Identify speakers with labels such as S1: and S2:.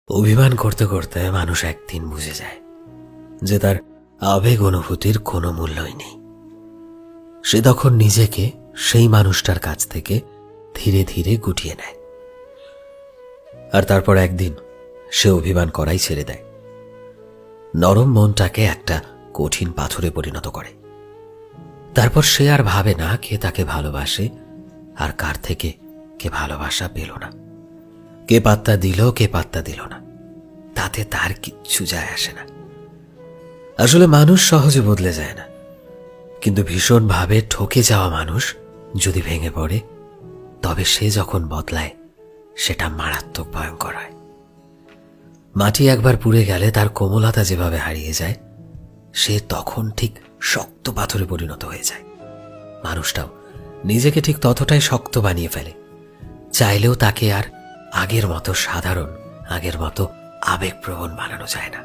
S1: অভিমান করতে করতে মানুষ একদিন বুঝে যায় যে তার আবেগ অনুভূতির কোনো মূল্যই নেই। সে তখন নিজেকে সেই মানুষটার কাছ থেকে ধীরে ধীরে গুটিয়ে নেয়। আর তারপর একদিন সে অভিমান করাই ছেড়ে দেয়, নরম মনটাকে একটা কঠিন পাথরে পরিণত করে। তারপর সে আর ভাবে না কে তাকে ভালোবাসে আর কার থেকে কে ভালোবাসা পেল না, কে পাত্তা দিল কে পাত্তা দিল না, তাতে তার কিচ্ছু যায় আসে না। আসলে মানুষ সহজে বদলে যায় না, কিন্তু ভীষণভাবে ঠকে যাওয়া মানুষ যদি ভেঙে পড়ে, তবে সে যখন বদলায় সেটা মারাত্মক ভয়ঙ্কর হয়। মাটি একবার পুড়ে গেলে তার কোমলতা যেভাবে হারিয়ে যায়, সে তখন ঠিক শক্ত পাথরে পরিণত হয়ে যায়। মানুষটাও নিজেকে ঠিক ততটাই শক্ত বানিয়ে ফেলে, চাইলেও তাকে আর আগের মতো সাধারণ, আগের মতো আবেগপ্রবণ বানানো যায় না।